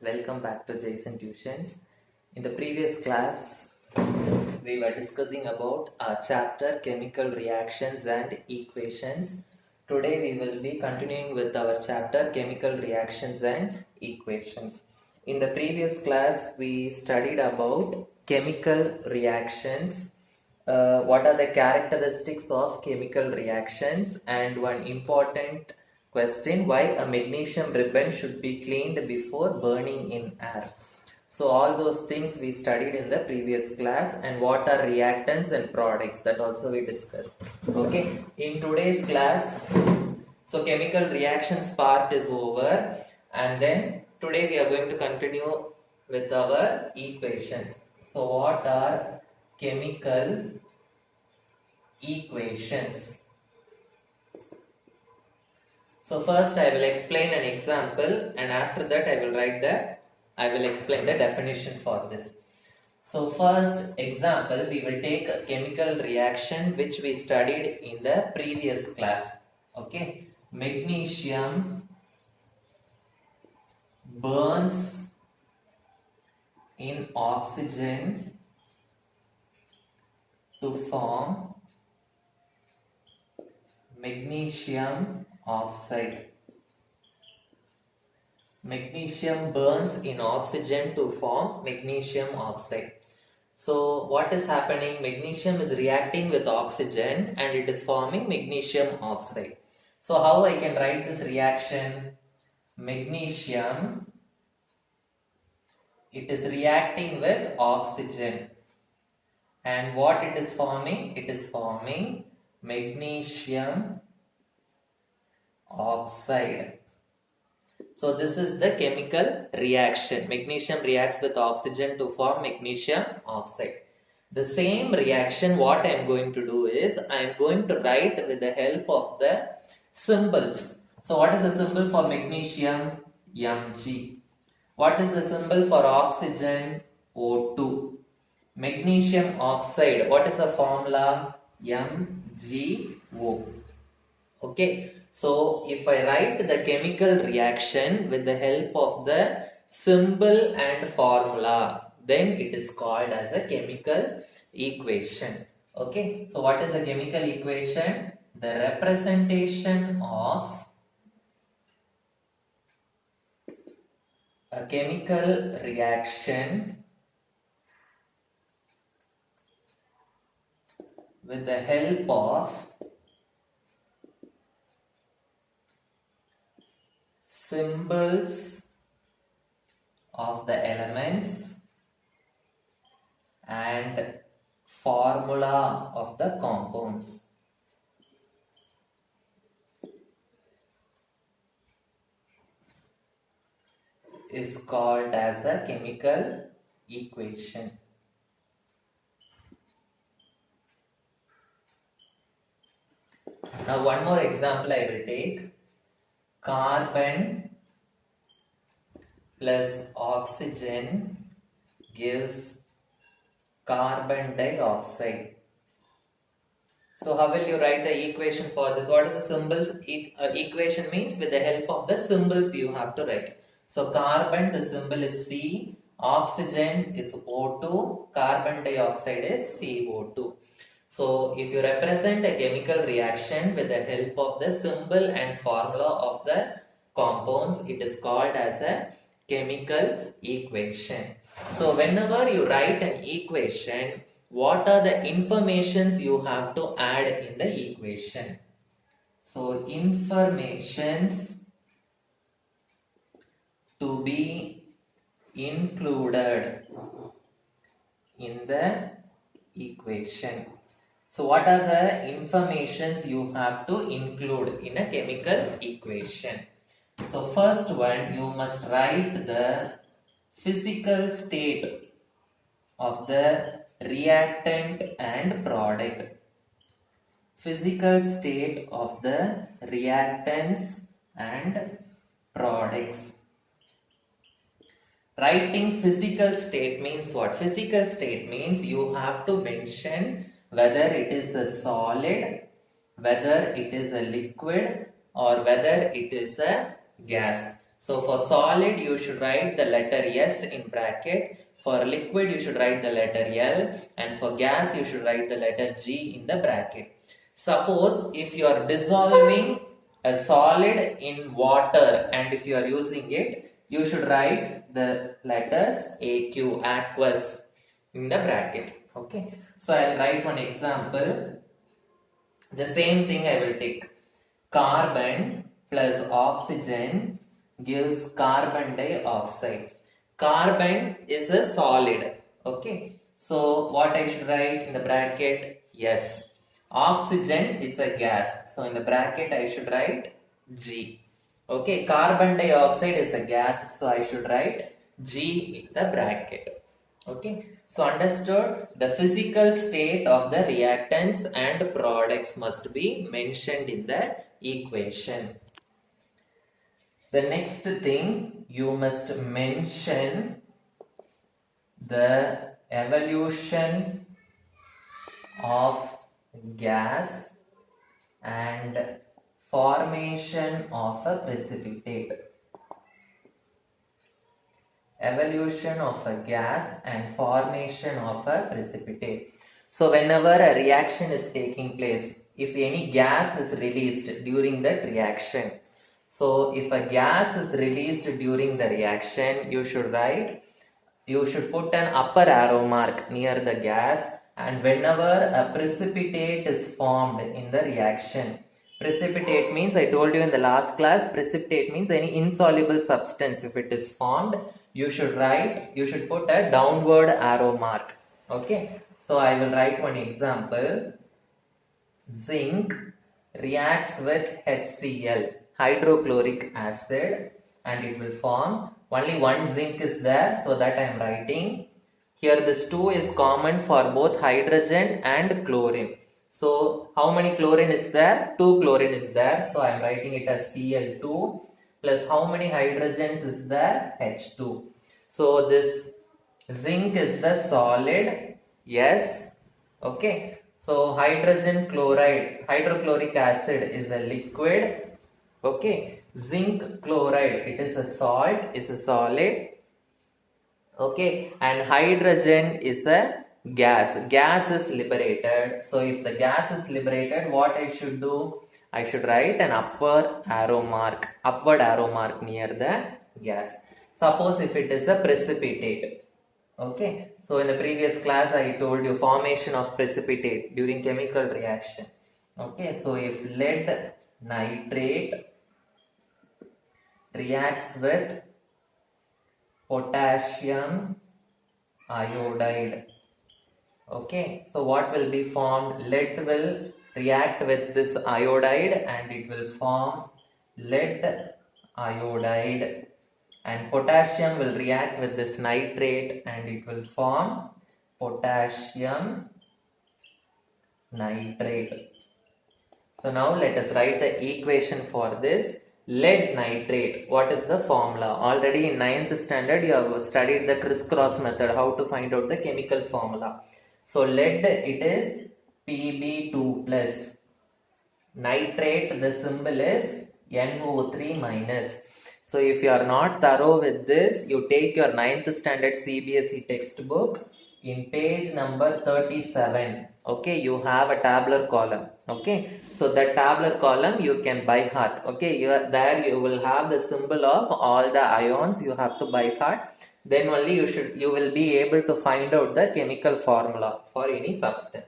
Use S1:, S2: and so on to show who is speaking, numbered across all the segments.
S1: Welcome back to Jason Tuitions. In the previous class, we were discussing about our chapter Chemical Reactions and Equations. Today we will be continuing with our chapter Chemical Reactions and Equations. In the previous class, we studied about chemical reactions, what are the characteristics of chemical reactions, and one important question, why a magnesium ribbon should be cleaned before burning in air. So all those things we studied in the previous class, and what are reactants and products, that also we discussed. Okay, in today's class, so chemical reactions part is over, and then today we are going to continue with our equations. So what are chemical equations? So first I will explain an example, and after that I will explain the definition for this. So first example, we will take a chemical reaction which we studied in the previous class. Okay, magnesium burns in oxygen to form magnesium oxide. Magnesium burns in oxygen to form magnesium oxide. So what is happening? Magnesium is reacting with oxygen and it is forming magnesium oxide. So how I can write this reaction? Magnesium, it is reacting with oxygen, and what it is forming? It is forming magnesium oxide. So this is the chemical reaction. Magnesium reacts with oxygen to form magnesium oxide. The same reaction, what I am going to do is, I am going to write with the help of the symbols. So what is the symbol for magnesium? Mg. What is the symbol for oxygen? O2. Magnesium oxide, what is the formula? MgO. Okay, so if I write the chemical reaction with the help of the symbol and formula, then it is called as a chemical equation. Okay, so what is a chemical equation? The representation of a chemical reaction with the help of symbols of the elements and formula of the compounds. Is called as a chemical equation. Now one more example I will take. Carbon plus oxygen gives carbon dioxide. So how will you write the equation for this? What is the symbol? Equation means with the help of the symbols you have to write. So carbon, the symbol is C, oxygen is O2, carbon dioxide is CO2. So if you represent a chemical reaction with the help of the symbol and formula of the compounds, it is called as a chemical equation. So whenever you write an equation, what are the informations you have to add in the equation? So informations to be included in the equation. So what are the informations you have to include in a chemical equation? So first one, you must write the physical state of the reactant and product. Physical state of the reactants and products. Writing physical state means what? Physical state means you have to mention whether it is a solid, whether it is a liquid, or whether it is a gas. So for solid, you should write the letter S in bracket. For liquid, you should write the letter L. And for gas, you should write the letter G in the bracket. Suppose if you are dissolving a solid in water and if you are using it, you should write the letters AQ, aqueous, in the bracket. Okay. So I'll write one example. The same thing I will take. Carbon plus oxygen gives carbon dioxide. Carbon is a solid. Okay. So what I should write in the bracket? Yes. Oxygen is a gas. So in the bracket I should write G. Okay. Carbon dioxide is a gas. So I should write G in the bracket. Okay. So understood, the physical state of the reactants and products must be mentioned in the equation. The next thing, you must mention the evolution of gas and formation of a precipitate. Evolution of a gas and formation of a precipitate. So whenever a reaction is taking place, if any gas is released during that reaction, so if a gas is released during the reaction, you should put an upper arrow mark near the gas, and whenever a precipitate is formed in the reaction, precipitate means, I told you in the last class, precipitate means any insoluble substance. If it is formed, you should put a downward arrow mark. Okay. So I will write one example. Zinc reacts with HCl, hydrochloric acid, and it will form, only one zinc is there, so that I am writing. Here this 2 is common for both hydrogen and chlorine. So how many chlorine is there? 2 chlorine is there. So I am writing it as Cl2 plus how many hydrogens is there? H2. So this zinc is the solid. Yes. Okay. So hydrogen chloride, hydrochloric acid is a liquid. Okay. Zinc chloride, it is a salt, is a solid. Okay. And hydrogen is a gas. Gas is liberated. So if the gas is liberated, what I should do? I should write an upward arrow mark near the gas. Suppose if it is a precipitate. Okay. So in the previous class I told you formation of precipitate during chemical reaction. Okay. So if lead nitrate reacts with potassium iodide. Okay, so what will be formed? Lead will react with this iodide and it will form lead iodide, and potassium will react with this nitrate and it will form potassium nitrate. So now let us write the equation for this. Lead nitrate, what is the formula? Already in 9th standard you have studied the crisscross method, how to find out the chemical formula. So lead, it is Pb2 plus. Nitrate, the symbol is NO3 minus. So if you are not thorough with this, you take your 9th standard CBSE textbook. In page number 37, okay, you have a tabular column. Okay, so that tabular column you can by heart. Okay, there you will have the symbol of all the ions, you have to by heart. Then only you will be able to find out the chemical formula for any substance.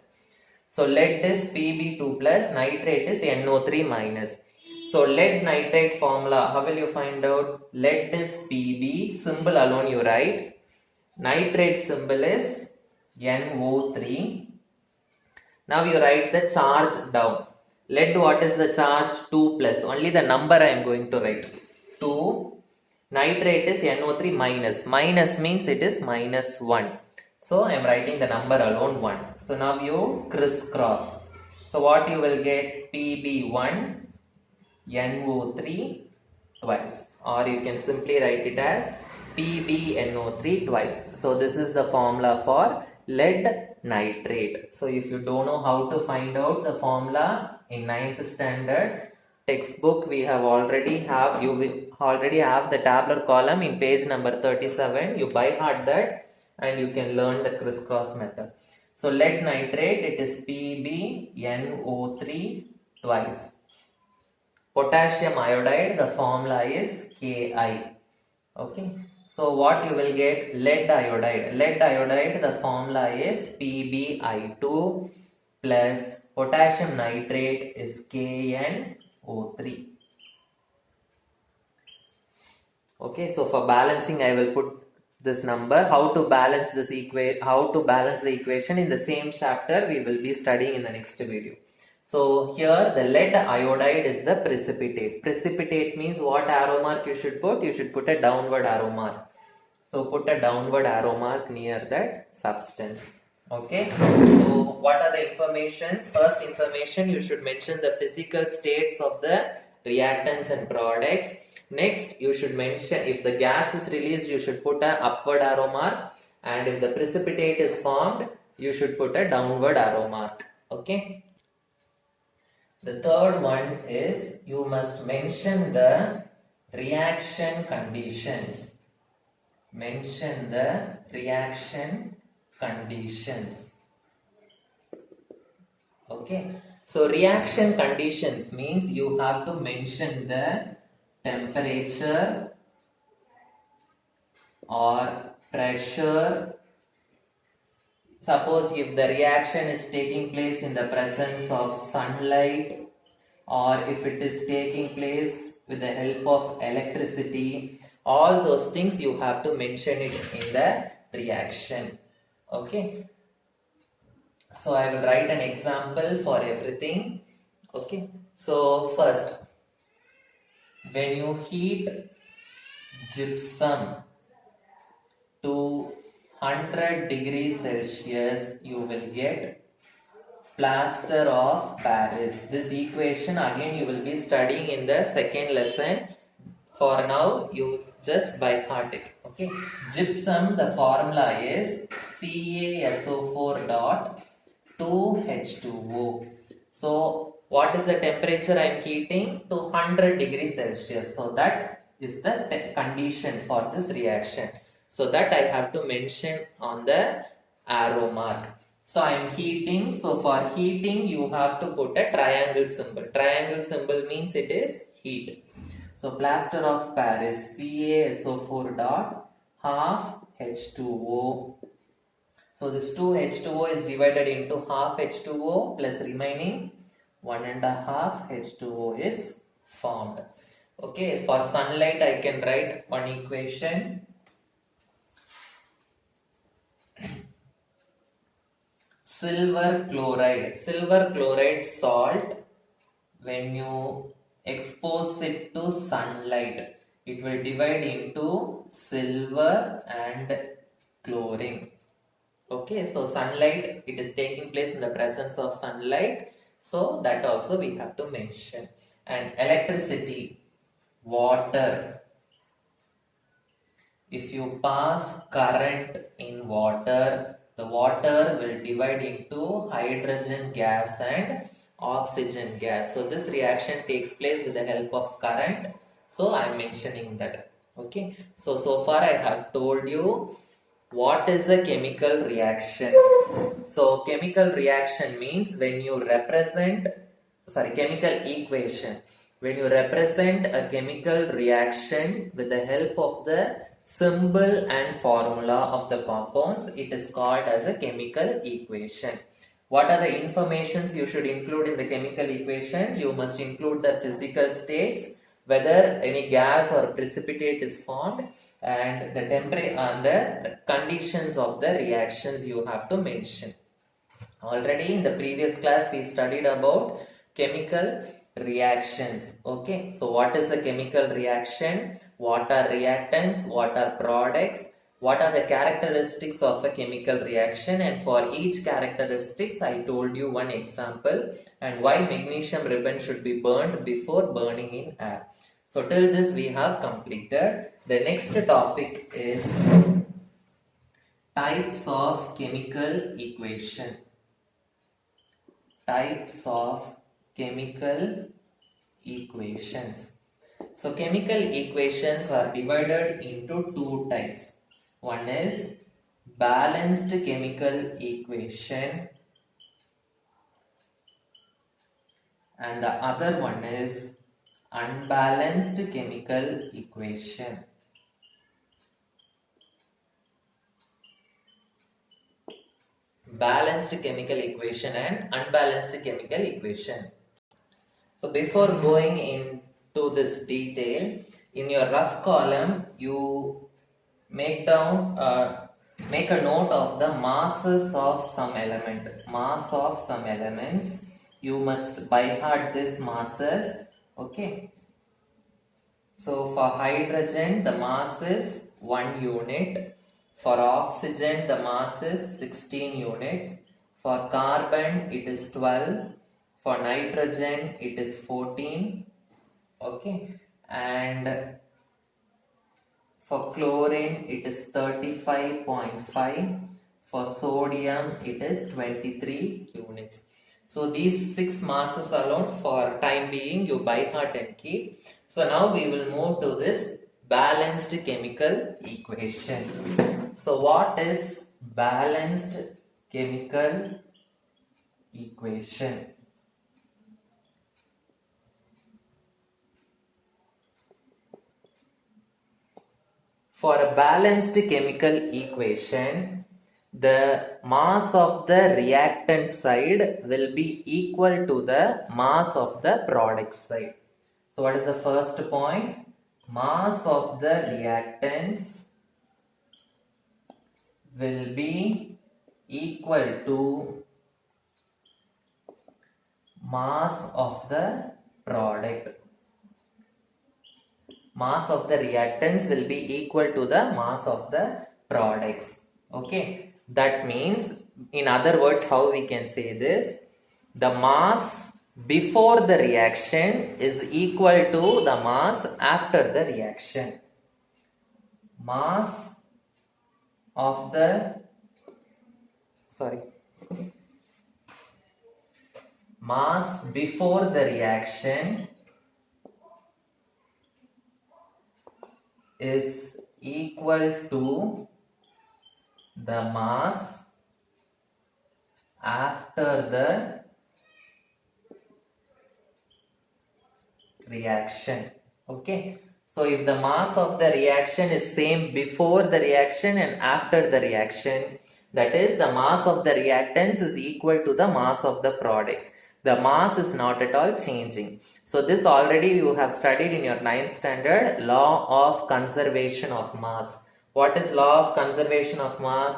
S1: So lead is Pb2 plus, nitrate is NO3 minus. So lead nitrate formula, how will you find out? Lead is Pb, symbol alone you write. Nitrate symbol is NO3. Now you write the charge down. Lead, what is the charge? 2 plus. Only the number I am going to write. 2. Nitrate is NO3 minus. Minus means it is minus 1. So I am writing the number alone 1. So now you crisscross. So what you will get? Pb1 NO3 twice. Or you can simply write it as PbNO3 twice. So this is the formula for lead nitrate. So if you don't know how to find out the formula in 9th standard textbook, we have already have, you will already have the tabular column in page number 37. You by heart that and you can learn the crisscross method. So lead nitrate, it is PbNO3 twice. Potassium iodide, the formula is Ki. Okay. So what you will get? Lead iodide. Lead iodide, the formula is PbI2 plus potassium nitrate is KnO3. Okay, so for balancing I will put this number. How to balance this the equation in the same chapter we will be studying in the next video. So here the lead iodide is the precipitate. Precipitate means what arrow mark you should put? You should put a downward arrow mark. So put a downward arrow mark near that substance. Okay. So what are the informations? First information, you should mention the physical states of the reactants and products. Next, you should mention if the gas is released, you should put an upward arrow mark, and if the precipitate is formed, you should put a downward arrow mark. Okay. The third one is you must mention the reaction conditions. Mention the reaction conditions. Okay. So reaction conditions means you have to mention the temperature or pressure. Suppose if the reaction is taking place in the presence of sunlight, or if it is taking place with the help of electricity, all those things you have to mention it in the reaction. Okay. So I will write an example for everything. Okay. So first, when you heat gypsum to 100 degrees Celsius, you will get plaster of Paris. This equation again you will be studying in the second lesson. For now, you just by heart it. Okay. Gypsum, the formula is CaSO4 dot 2H2O. So what is the temperature I am heating? To 100 degrees Celsius. So that is the condition for this reaction. So that I have to mention on the arrow mark. So I am heating. So for heating you have to put a triangle symbol. Triangle symbol means it is heat. So plaster of Paris, CaSO4 dot half H2O. So this 2H2O is divided into half H2O plus remaining 1.5 H2O is formed. Okay, for sunlight I can write one equation. Silver chloride salt, when you expose it to sunlight, it will divide into silver and chlorine. Okay, so sunlight, it is taking place in the presence of sunlight, so that also we have to mention. And electricity, water, if you pass current in water, the water will divide into hydrogen gas and oxygen gas. So this reaction takes place with the help of current. So I am mentioning that. Okay. So far I have told you what is a chemical reaction. So chemical reaction means when you represent, chemical equation. When you represent a chemical reaction with the help of the symbol and formula of the compounds, it is called as a chemical equation. What are the informations you should include in the chemical equation? You must include the physical states, whether any gas or precipitate is formed, and the temperature and the conditions of the reactions you have to mention. Already in the previous class we studied about chemical reactions. Okay, so what is a chemical reaction? What are reactants? What are products? What are the characteristics of a chemical reaction? And for each characteristics I told you one example, and why magnesium ribbon should be burned before burning in air. So till this we have completed. The next topic is types of chemical equation. Types of chemical equations. So chemical equations are divided into two types. One is balanced chemical equation and the other one is unbalanced chemical equation. Balanced chemical equation and unbalanced chemical equation. So before going into this detail, in your rough column, you make make a note of the masses of some element. Mass of some elements. You must by heart this masses. Okay. So for hydrogen, the mass is 1 unit. For oxygen, the mass is 16 units. For carbon, it is 12. For nitrogen, it is 14. Okay. And for chlorine, it is 35.5. For sodium, it is 23 units. So these 6 masses alone, for time being, you by heart and keep. So now we will move to this balanced chemical equation. So what is balanced chemical equation? For a balanced chemical equation, the mass of the reactant side will be equal to the mass of the product side. So what is the first point? Mass of the reactants will be equal to mass of the product. Mass of the reactants will be equal to the mass of the products. Okay, that means, in other words, how we can say this? The mass before the reaction is equal to the mass after the reaction. Mass of the mass before the reaction is equal to the mass after the reaction. Okay, so if the mass of the reaction is same before the reaction and after the reaction, that is, the mass of the reactants is equal to the mass of the products. The mass is not at all changing. So this already you have studied in your 9th standard, law of conservation of mass. What is law of conservation of mass?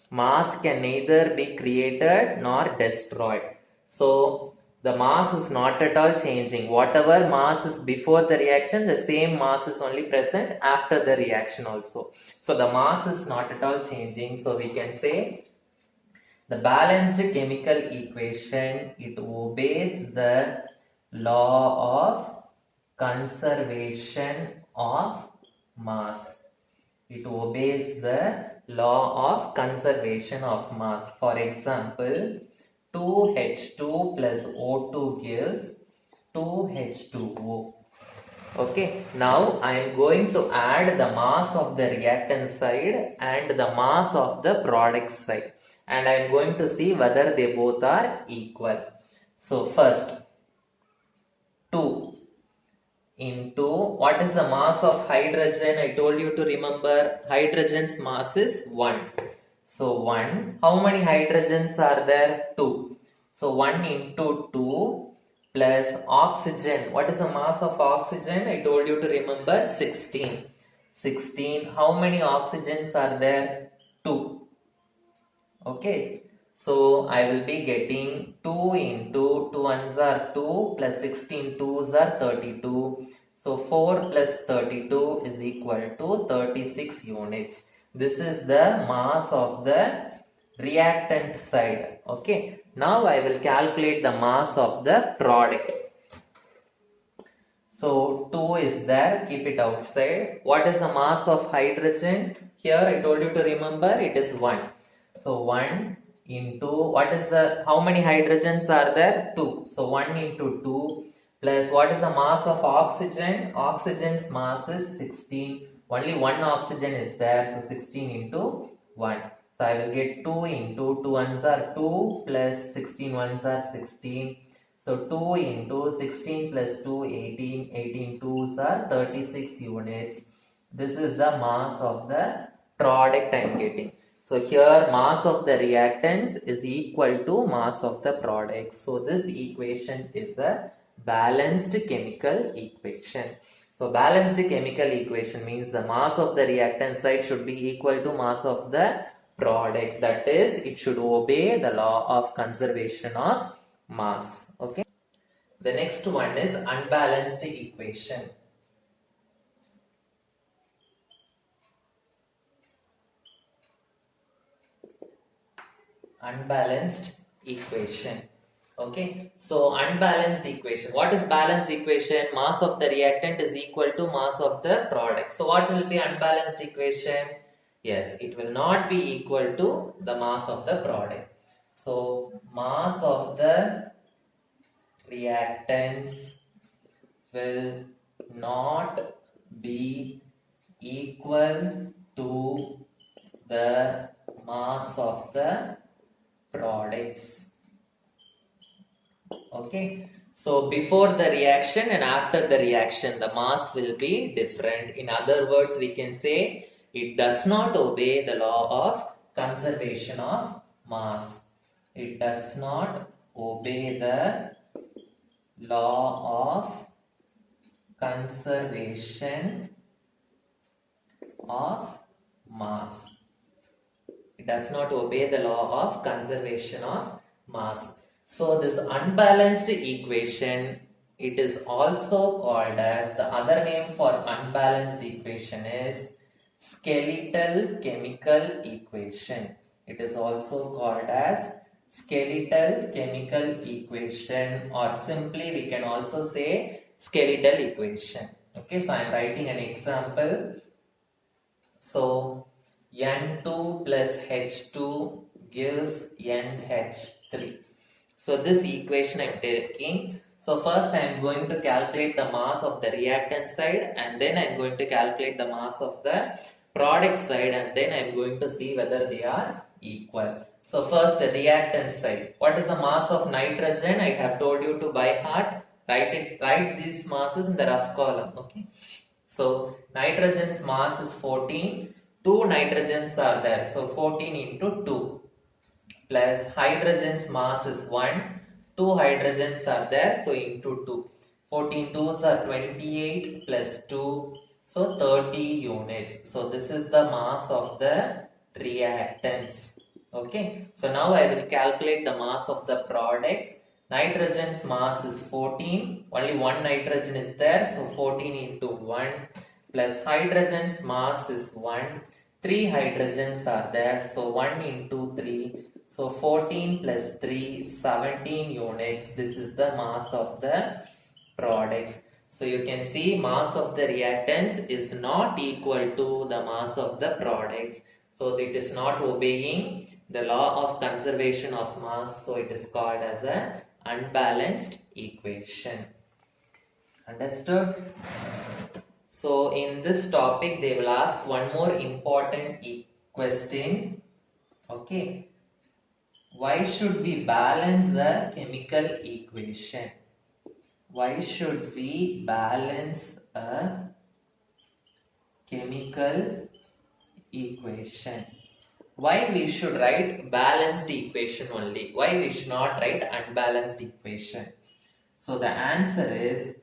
S1: Mass can neither be created nor destroyed. So the mass is not at all changing. Whatever mass is before the reaction, the same mass is only present after the reaction also. So the mass is not at all changing. So we can say the balanced chemical equation, it obeys the law of conservation of mass. It obeys the law of conservation of mass. For example, 2H2 plus O2 gives 2H2O. Okay, now I am going to add the mass of the reactant side and the mass of the product side, and I am going to see whether they both are equal. So first, 2 into, what is the mass of hydrogen? I told you to remember, hydrogen's mass is 1. So 1, how many hydrogens are there? 2. So 1 into 2 plus oxygen. What is the mass of oxygen? I told you to remember, 16. 16, how many oxygens are there? 2. Okay, so I will be getting 2 into 2 ones are 2 plus 16 2s are 32. So 4 plus 32 is equal to 36 units. This is the mass of the reactant side. Okay, now I will calculate the mass of the product. So 2 is there, keep it outside. What is the mass of hydrogen? Here I told you to remember, it is 1. So 1 into, what is the, how many hydrogens are there? 2. So 1 into 2 plus what is the mass of oxygen? Oxygen's mass is 16. Only one oxygen is there, so 16 into 1. So I will get 2 into 2 ones are 2 plus 16 ones are 16. So 2 into 16 plus 2, 18. 18 twos are 36 units. This is the mass of the product I am getting. So here mass of the reactants is equal to mass of the product. So this equation is a balanced chemical equation. So balanced chemical equation means the mass of the reactant side should be equal to mass of the products. That is, it should obey the law of conservation of mass. Okay. The next one is unbalanced equation. Unbalanced equation. Okay, so unbalanced equation. What is balanced equation? Mass of the reactant is equal to mass of the product. So what will be unbalanced equation? Yes, it will not be equal to the mass of the product. So mass of the reactants will not be equal to the mass of the products. Okay, so before the reaction and after the reaction, the mass will be different. In other words, we can say it does not obey the law of conservation of mass. It does not obey the law of conservation of mass. It does not obey the law of conservation of mass. So this unbalanced equation, it is also called as, the other name for unbalanced equation is skeletal chemical equation. It is also called as skeletal chemical equation, or simply we can also say skeletal equation. Okay, so I am writing an example. So N2 plus H2 gives NH3. So this equation I am taking. So first I am going to calculate the mass of the reactant side, and then I am going to calculate the mass of the product side, and then I am going to see whether they are equal. So first reactant side. What is the mass of nitrogen? I have told you to by heart. Write these masses in the rough column. Okay. So nitrogen's mass is 14. 2 nitrogens are there. So 14 into 2. Plus hydrogen's mass is 1. 2 hydrogens are there, so into 2. 14 2s are 28 plus 2, so 30 units. So this is the mass of the reactants. Okay, so now I will calculate the mass of the products. Nitrogen's mass is 14. Only one nitrogen is there, so 14 into 1. Plus hydrogen's mass is 1. 3 hydrogens are there, so 1 into 3. So 14 plus 3, 17 units. This is the mass of the products. So you can see mass of the reactants is not equal to the mass of the products. So it is not obeying the law of conservation of mass. So it is called as an unbalanced equation. Understood? So in this topic they will ask one more important question. Okay. Why should we balance the chemical equation? Why should we balance a chemical equation? Why we should write balanced equation only? Why we should not write unbalanced equation? So the answer is,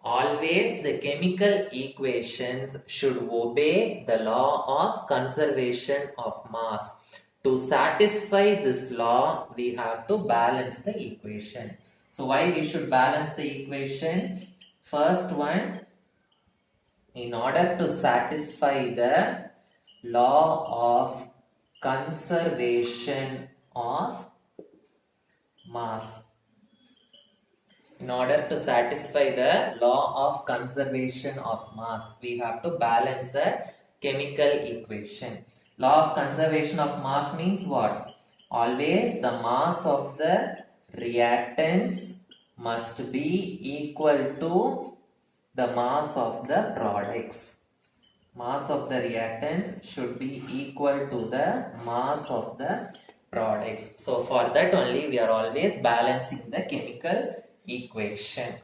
S1: always the chemical equations should obey the law of conservation of mass. To satisfy this law, we have to balance the equation. So why we should balance the equation? First one, in order to satisfy the law of conservation of mass. In order to satisfy the law of conservation of mass, we have to balance a chemical equation. Law of conservation of mass means what? Always the mass of the reactants must be equal to the mass of the products. Mass of the reactants should be equal to the mass of the products. So for that only we are always balancing the chemical equation.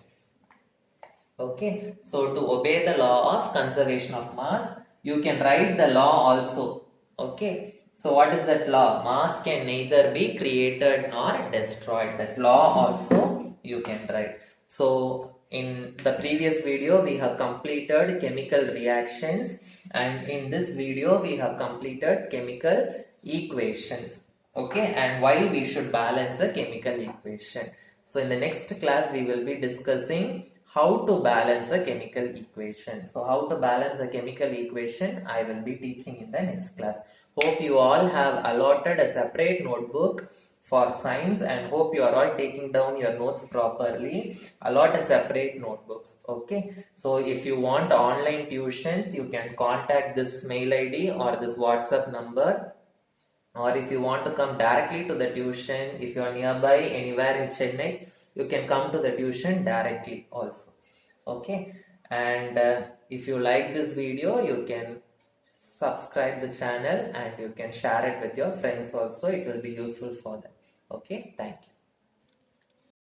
S1: Okay, so to obey the law of conservation of mass, you can write the law also. Okay, so what is that law? Mass can neither be created nor destroyed. That law also you can write. So in the previous video we have completed chemical reactions, and in this video we have completed chemical equations. Okay, and why we should balance the chemical equation. So in the next class we will be discussing how to balance a chemical equation. So how to balance a chemical equation I will be teaching in the next class. Hope you all have allotted a separate notebook for science, and hope you are all taking down your notes properly. Allot a separate notebooks. Okay, so if you want online tuitions, you can contact this mail ID or this WhatsApp number, or if you want to come directly to the tuition, if you are nearby anywhere in Chennai, you can come to the tuition directly also. Okay, and if you like this video, you can subscribe the channel and you can share it with your friends also. It will be useful for them. Okay, thank you.